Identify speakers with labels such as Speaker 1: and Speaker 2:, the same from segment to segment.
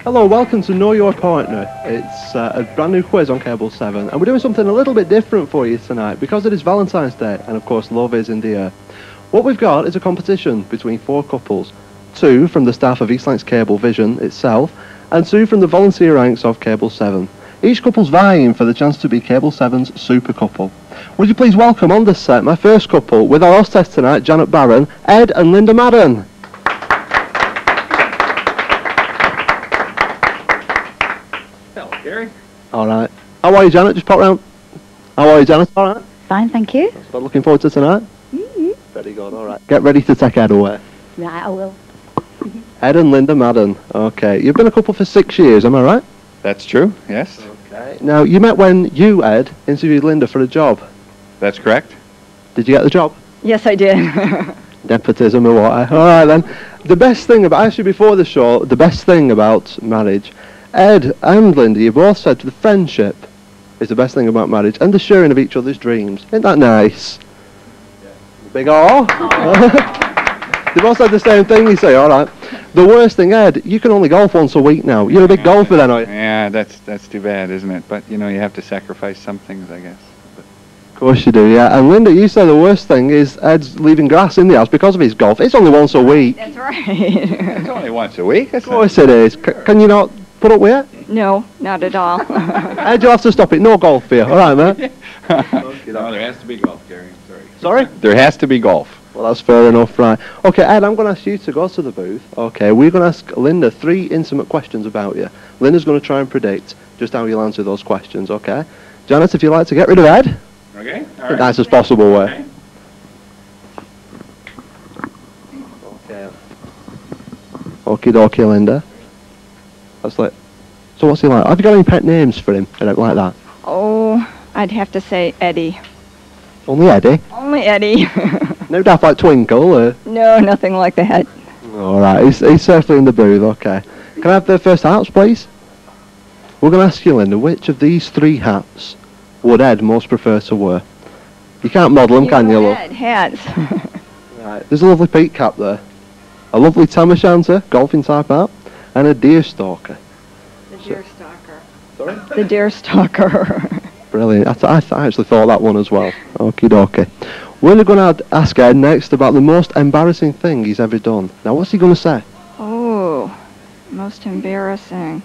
Speaker 1: Hello, welcome to Know Your Partner. It's a brand new quiz on Cable 7, and we're doing something a little bit different for you tonight because it is Valentine's Day, and of course love is in the air. What we've got is a competition between 4 couples, 2 from the staff of East Lancashire Cablevision itself, and 2 from the volunteer ranks of Cable 7. Each couple's vying for the chance to be Cable 7's super couple. Would you please welcome on this set my first couple with our hostess tonight, Janet Barron, Ed and Linda Madden.
Speaker 2: Gary?
Speaker 1: Alright. How are you, Janet? Just pop round. How are you, Janet? Alright?
Speaker 3: Fine, thank you.
Speaker 1: So looking forward to tonight? Very good, alright. Get ready to take Ed away.
Speaker 3: Right, I will.
Speaker 1: Ed and Linda Madden. Okay. You've been a couple for 6 years, am I right?
Speaker 2: That's true, yes.
Speaker 1: Okay. Now, you met when you, Ed, interviewed Linda for a job.
Speaker 2: That's correct.
Speaker 1: Did you get the job?
Speaker 3: Yes, I did.
Speaker 1: Nepotism or what? Alright then. The best thing about, actually before the show, the best thing about marriage, Ed and Linda, you both said the friendship is the best thing about marriage and the sharing of each other's dreams. Isn't that nice? Yeah. Big O. They both said the same thing, you say, alright. The worst thing, Ed, you can only golf once a week now. You're a big golfer then, are you?
Speaker 2: Yeah, that's too bad, isn't it? But, you know, you have to sacrifice some things, I guess. But
Speaker 1: Of course you do, yeah. And Linda, you say the worst thing is Ed's leaving grass in the house because of his golf. It's only once a week.
Speaker 3: That's right.
Speaker 2: it's only once a week.
Speaker 1: Of course it is. Can you not put up with it?
Speaker 3: No, not at all.
Speaker 1: Ed, you'll have to stop it. No golf here. Alright, mate?
Speaker 2: No, there has to be golf, Gary. Sorry.
Speaker 1: Sorry?
Speaker 2: There has to be golf.
Speaker 1: Well, that's fair enough, right. Okay, Ed, I'm going to ask you to go to the booth. Okay, we're going to ask Linda 3 intimate questions about you. Linda's going to try and predict just how you'll answer those questions, okay? Janet, if you'd like to get rid of Ed.
Speaker 2: Okay.
Speaker 1: All right. Nicest possible way. Okay. Okie dokie, Linda. That's like. So what's he like? Have you got any pet names for him? I don't like that.
Speaker 3: Oh, I'd have to say Eddie.
Speaker 1: Only Eddie?
Speaker 3: Only Eddie.
Speaker 1: No daft like Twinkle, or?
Speaker 3: No, nothing like that.
Speaker 1: Alright, he's safely in the booth, okay. Can I have the first hats, please? We're going to ask you, Linda, which of these 3 hats would Ed most prefer to wear? You can't model them, can you, love?
Speaker 3: Hats.
Speaker 1: Right, there's a lovely peak cap there. A lovely tam o' shanter, golfing type hat, and a deer stalker.
Speaker 3: The deer stalker.
Speaker 1: Sorry?
Speaker 3: The deer stalker.
Speaker 1: Brilliant. I actually thought that one as well. Okie dokie. We're going to ask Ed next about the most embarrassing thing he's ever done. Now, what's he going to say?
Speaker 3: Oh, most embarrassing.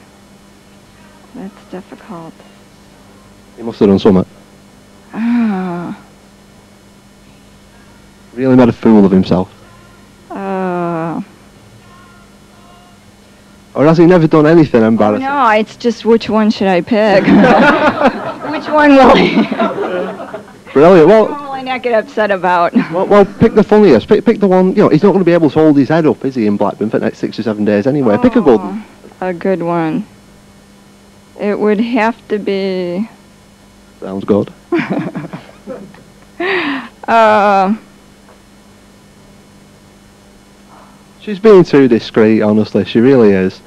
Speaker 3: That's difficult.
Speaker 1: He must have done something.
Speaker 3: Ah.
Speaker 1: Really made a fool of himself. Or has he never done anything embarrassing?
Speaker 3: No, it's just which one should I pick? Which one will I?
Speaker 1: Brilliant. Well,
Speaker 3: will I not get upset about?
Speaker 1: Well, pick the funniest. Pick the one, you know, he's not going to be able to hold his head up, is he, in Blackburn for the next 6 or 7 days anyway. Pick a good one.
Speaker 3: A good one. It would have to be...
Speaker 1: Sounds good. She's being too discreet, honestly. She really is.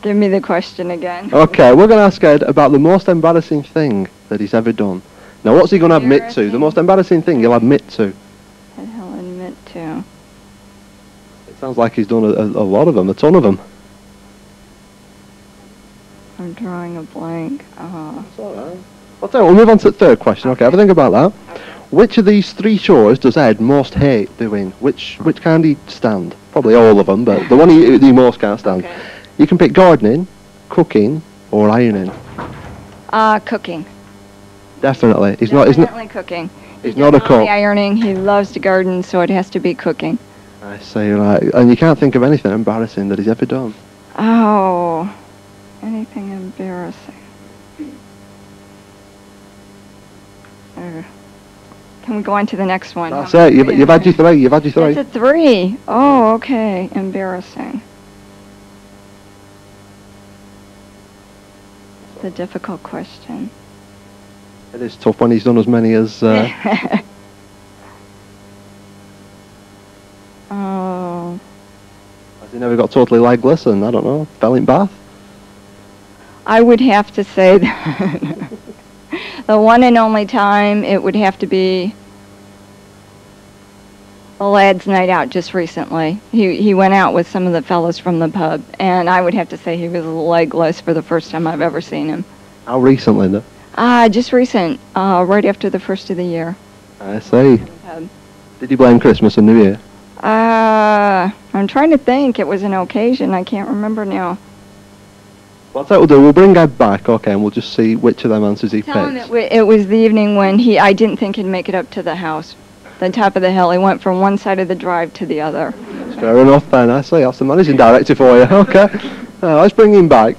Speaker 3: Give me the question again.
Speaker 1: Okay, we're going to ask Ed about the most embarrassing thing that he's ever done. Now, what's he going to admit to? The most embarrassing thing he'll admit to.
Speaker 3: That he'll admit to.
Speaker 1: It sounds like he's done a lot of them, a ton of them.
Speaker 3: I'm drawing a blank.
Speaker 1: That's all right. Well, we'll move on to the 3rd question. Okay, have a think about that. Okay. Which of these 3 chores does Ed most hate doing? Which can't he stand? Probably all of them, but the one he most can't stand. Okay. You can pick gardening, cooking, or ironing.
Speaker 3: Cooking.
Speaker 1: Definitely.
Speaker 3: Definitely cooking.
Speaker 1: He's not a cook.
Speaker 3: Ironing. He loves to garden, so it has to be cooking.
Speaker 1: I see, right. And you can't think of anything embarrassing that he's ever done.
Speaker 3: Oh, anything embarrassing. Can we go on to the next one?
Speaker 1: That's it. You've had your 3. You've had your 3.
Speaker 3: That's a 3. Oh, okay. Embarrassing. It's a difficult question.
Speaker 1: It is tough when he's done as many as...
Speaker 3: Oh.
Speaker 1: Has he never got totally legless and, I don't know, fell in bath?
Speaker 3: I would have to say that the one and only time it would have to be a lad's night out just recently. He went out with some of the fellas from the pub, and I would have to say he was legless for the first time I've ever seen him.
Speaker 1: How recent, Linda?
Speaker 3: Just recent, right after the first of the year.
Speaker 1: I see. Did you blame Christmas and New Year?
Speaker 3: I'm trying to think. It was an occasion. I can't remember now.
Speaker 1: Well, that's what we'll do. We'll bring Ed back, okay, and we'll just see which of them answers he
Speaker 3: Tell him
Speaker 1: picks.
Speaker 3: it was the evening when I didn't think he'd make it up to the house. The top of the hill. He went from one side of the drive to the other.
Speaker 1: Fair enough then, I see. That's the managing director for you, okay. Let's bring him back.